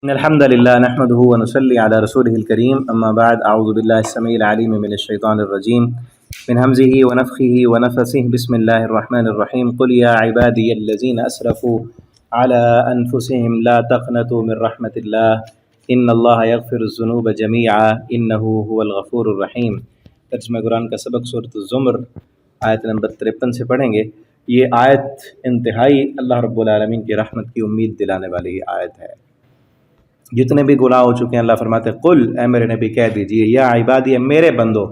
إن الحمد لله نحمده ونصلي على رسوله الكريم أما بعد أعوذ بالله السميع العليم من الشيطان الرجيم من همزه ونفخه ونفثه بسم الله الرحمن الرحيم قل يا عبادي الذين أسرفوا على أنفسهم لا تقنطوا من رحمة الله إن الله يغفر الذنوب جميعا إنه هو الغفور الرحيم۔ ترجمہ قرآن کا سبق سورۃ الزمر آیت نمبر 53 سے پڑھیں گے۔ یہ آیت انتہائی اللہ رب العالمین کی رحمت کی امید دلانے والی آیت ہے۔ جتنے بھی گناہ ہو چکے ہیں اللہ فرماتے ہیں قل، اے میرے نبی کہہ دیجئے، یا عبادی، میرے بندو۔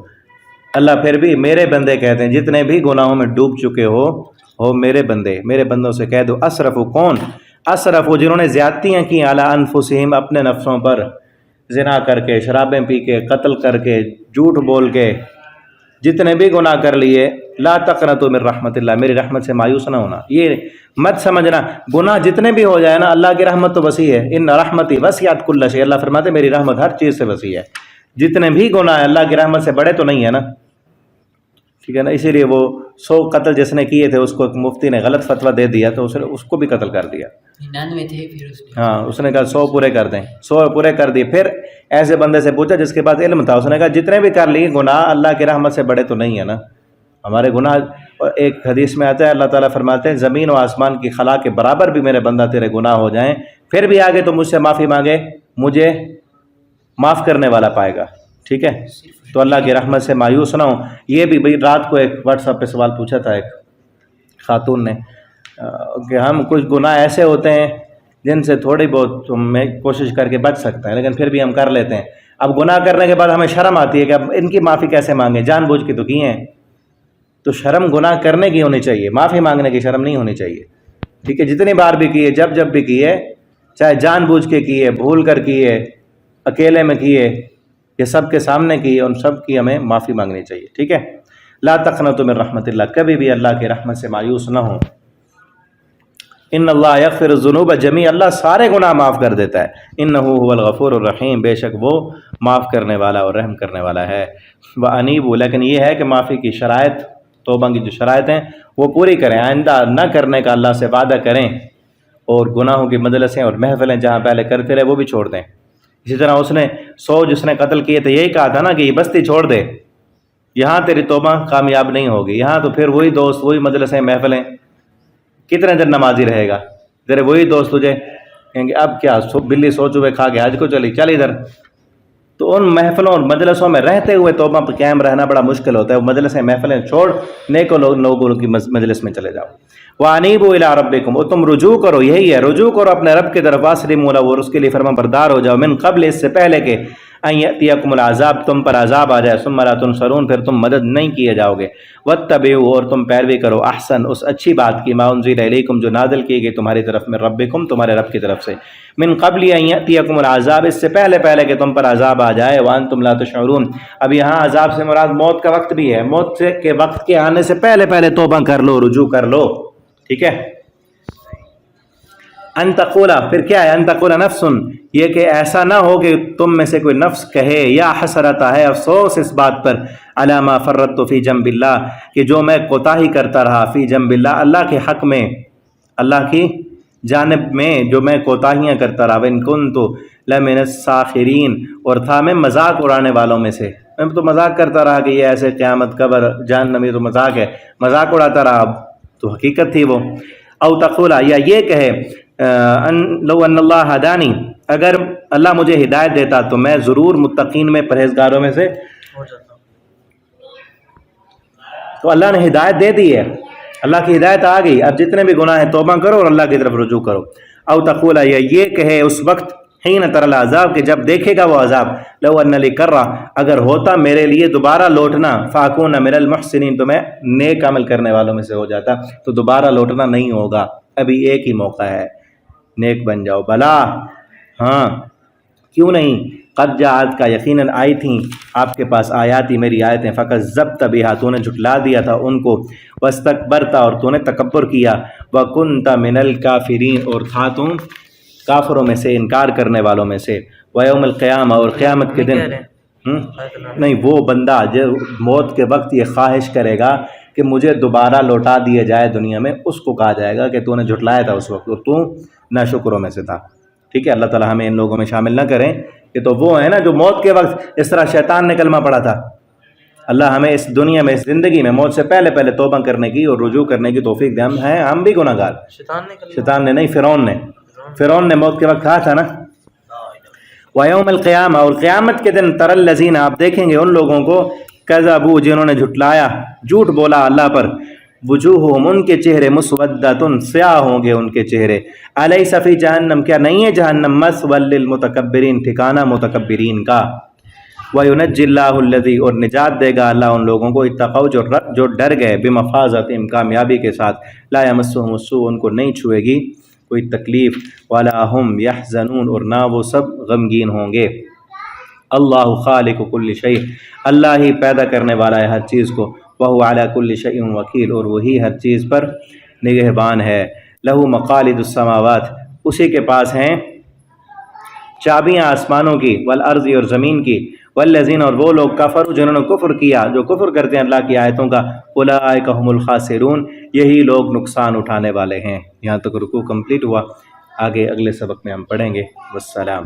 اللہ پھر بھی میرے بندے کہتے ہیں، جتنے بھی گناہوں میں ڈوب چکے ہو میرے بندے، میرے بندوں سے کہہ دو۔ اسرفو کون؟ اسرفو جنہوں نے زیادتیاں کی، علی انفسہم اپنے نفسوں پر، زنا کر کے، شرابیں پی کے، قتل کر کے، جھوٹ بول کے، جتنے بھی گناہ کر لیے، لا تقنطوا من رحمت اللہ، میری رحمت سے مایوس نہ ہونا۔ یہ مت سمجھنا گناہ جتنے بھی ہو جائے نا، اللہ کی رحمت تو وسیع ہے۔ ان رحمتی وسعت کل شیء، اللہ فرماتے میری رحمت ہر چیز سے وسیع ہے۔ جتنے بھی گناہ ہیں اللہ کی رحمت سے بڑے تو نہیں ہے نا، ٹھیک ہے نا۔ اسی لیے وہ 100 قتل جس نے کیے تھے اس کو ایک مفتی نے غلط فتویٰ دے دیا تو اس کو بھی قتل کر دیا۔ 99 تھے پھر اس نے کہا 100 پورے کر دیں، 100 پورے کر دیے۔ پھر ایسے بندے سے پوچھا جس کے پاس علم تھا، اس نے کہا جتنے بھی کر لیے گناہ اللہ کی رحمت سے بڑے تو نہیں ہے نا ہمارے گناہ۔ اور ایک حدیث میں آتا ہے اللہ تعالیٰ فرماتے ہیں زمین و آسمان کی خلا کے برابر بھی میرے بندہ تیرے گناہ ہو جائیں، پھر بھی آگے تو مجھ سے معافی مانگے، مجھے معاف کرنے والا پائے گا، ٹھیک ہے۔ تو اللہ کی رحمت سے مایوس نہ ہوں۔ یہ بھی بھئی رات کو ایک واٹس ایپ پہ سوال پوچھا تھا ایک خاتون نے کہ ہم کچھ گناہ ایسے ہوتے ہیں جن سے تھوڑی بہت میں کوشش کر کے بچ سکتے ہیں لیکن پھر بھی ہم کر لیتے ہیں۔ اب گناہ کرنے کے بعد ہمیں شرم آتی ہے کہ اب ان کی معافی کیسے مانگیں، جان بوجھ کے تو کیے ہیں۔ تو شرم گناہ کرنے کی ہونی چاہیے، معافی مانگنے کی شرم نہیں ہونی چاہیے، ٹھیک ہے۔ جتنی بار بھی کیے، جب بھی کیے، چاہے جان بوجھ کے کیے، بھول کر کیے، اکیلے میں کیے، یہ سب کے سامنے کیے، ان سب کی ہمیں معافی مانگنی چاہیے، ٹھیک ہے۔ لا تقنطوا من رحمت اللہ، کبھی بھی اللہ کی رحمت سے مایوس نہ ہوں۔ ان اللہ یغفر الذنوب جميعا، اللہ سارے گناہ معاف کر دیتا ہے۔ انہ هو الغفور الرحیم، بے شک وہ معاف کرنے والا اور رحم کرنے والا ہے۔ وانیبوا، لیکن یہ ہے کہ معافی کی شرائط، توبہ کی جو شرائط ہیں وہ پوری کریں، آئندہ نہ کرنے کا اللہ سے وعدہ کریں، اور گناہوں کی مجلسیں اور محفلیں جہاں پہلے کرتے رہے وہ بھی چھوڑ دیں۔ اسی طرح اس نے 100 جس نے قتل کیے تھے یہی کہا تھا نا کہ یہ بستی چھوڑ دے، یہاں تیری توبہ کامیاب نہیں ہوگی، یہاں تو پھر وہی دوست، وہی مجلسیں، محفلیں، کتنے دن نمازی رہے گا تیرے وہی دوست تجھے کہیں گے اب کیا بلی 100 چوہے کھا کے حج کو چل ادھر۔ تو ان محفلوں اور مجلسوں میں رہتے ہوئے توبہ پر قائم رہنا بڑا مشکل ہوتا ہے۔ وہ مجلسیں، محفلیں چھوڑ، نیک لوگوں کی مجلس میں چلے جاؤ۔ وانیبوا الی ربکم، اور تم رجوع کرو، یہی ہے رجوع کرو اپنے رب کی طرف، واسلموا لہ، اور اس کے لیے فرما بردار ہو جاؤ، من قبل، اس سے پہلے کہ ان یاتیکم العذاب، تم پر عذاب آ جائے، ثم لا تنصرون، پھر تم مدد نہیں کیے جاؤ گے۔ واتبعوا، اور تم پیروی کرو، احسن، اس اچھی بات کی، ما انزل الیکم، جو نازل کی گئی تمہاری طرف، من ربکم، تمہارے رب کی طرف سے، من قبل ان یاتیکم العذاب، اس سے پہلے کہ تم پر عذاب آ جائے، وانتم لا تشعرون۔ اب یہاں عذاب سے مراد موت کا وقت بھی ہے، موت کے وقت کے آنے سے پہلے توبہ کر لو، رجوع کر لو، ٹھیک ہے۔ ان تقولا، پھر کیا ہے؟ ان تقولا نفس، یہ کہ ایسا نہ ہو کہ تم میں سے کوئی نفس کہے، یا حسرتا ہے افسوس اس بات پر، علی ما فرطت فی جنب اللہ، کہ جو میں کوتاہی کرتا رہا، فی جنب اللہ، اللہ کے حق میں، اللہ کی جانب میں جو میں کوتاہیاں کرتا رہا، وَإِن كُنتُ لَمِنَ السَّاخِرِينَ، اور تھا میں مذاق اڑانے والوں میں سے، میں تو مذاق کرتا رہا کہ یہ ایسے قیامت، قبر، جہنم، یہ تو مذاق ہے، مذاق اڑاتا رہا، تو حقیقت تھی وہ۔ او تقولا، یا یہ کہے، لو ان اللہ ہدانی، اگر اللہ مجھے ہدایت دیتا تو میں ضرور متقین میں، پرہیزگاروں میں سے ہو جاتا ہوں۔ تو اللہ نے ہدایت دے دی ہے، اللہ کی ہدایت آ گئی، اب جتنے بھی گناہ ہیں توبہ کرو اور اللہ کی طرف رجوع کرو۔ او تقولا، یا یہ کہے اس وقت، حین تری العذاب، کہ جب دیکھے گا وہ عذاب، لو ان لی کرہ، اگر ہوتا میرے لیے دوبارہ لوٹنا، فاکون من المحسنین، تو میں نیک عمل کرنے والوں میں سے ہو جاتا، تو دوبارہ لوٹنا نہیں ہوگا، ابھی ایک ہی موقع ہے، نیک بن جاؤ۔ بلا، ہاں، کیوں نہیں، قد جاءت کا، یقیناً آئی تھیں آپ کے پاس آیاتی، میری آیتیں، فکذبت بہا، تو نے جھٹلا دیا تھا ان کو، واستکبرت، اور تو نے تکبر کیا، وکنت من الکافرین، اور تھا تم کافروں میں سے، انکار کرنے والوں میں سے، ویوم القیامہ، اور قیامت کے دن، نہیں، وہ بندہ جو موت کے وقت یہ خواہش کرے گا کہ مجھے دوبارہ لوٹا دیا جائے دنیا میں، اس کو کہا جائے گا کہ تو نے جھٹلایا تھا اس وقت اور تو ناشکروں میں سے تھا، ٹھیک ہے، اللہ تعالیٰ ہمیں ان لوگوں میں شامل نہ کریں. یہ تو وہ ہیں نا جو موت کے وقت اس طرح شیطان نے کلمہ پڑھا تھا. اللہ ہمیں اس دنیا میں، اس زندگی میں موت سے پہلے پہلے توبہ کرنے کی اور رجوع کرنے کی توفیق دے. ہم بھی گناہ گار. شیطان نے نہیں، فرعون نے موت کے وقت کہا تھا نا. وَيَوْمَ الْقِيَامَةِ، اور قیامت کے دن، تَرَى الَّذِينَ، آپ دیکھیں گے ان لوگوں کو، کذبوا، جنہوں نے جھٹلایا، جھوٹ بولا اللہ پر، وجوہہم، ان کے چہرے، مسودۃ، سیاہ ہوں گے ان کے چہرے، الیس فی جہنم، کیا نہیں ہے جہنم، مثوی للمتکبرین، ٹھکانہ متکبرین کا، وَيُنَجِّ اللَّهُ الَّذِي، اور نجات دے گا اللہ ان لوگوں کو، اتقوا، جو ڈر گئے، بمفازتہم، کامیابی کے ساتھ، لا یمسہم السوء، ان کو نہیں چھوئے گی کوئی تکلیف، ولا ہم یحزنون، اور نہ وہ سب غمگین ہوں گے. اللہ خالق کل شیء، اللہ ہی پیدا کرنے والا ہے ہر چیز کو، وہو علی کل شیء وکیل، اور وہی ہر چیز پر نگہبان ہے. لہ مقالید السماوات، اسی کے پاس ہیں چابیاں آسمانوں کی، والارض، اور زمین کی، والذین، اور وہ لوگ، کفروا، جنہوں نے کفر کیا، جو کفر کرتے ہیں اللہ کی آیتوں کا، اولئک هم الخاسرون، یہی لوگ نقصان اٹھانے والے ہیں. یہاں تک رکوع کمپلیٹ ہوا. آگے اگلے سبق میں ہم پڑھیں گے. والسلام.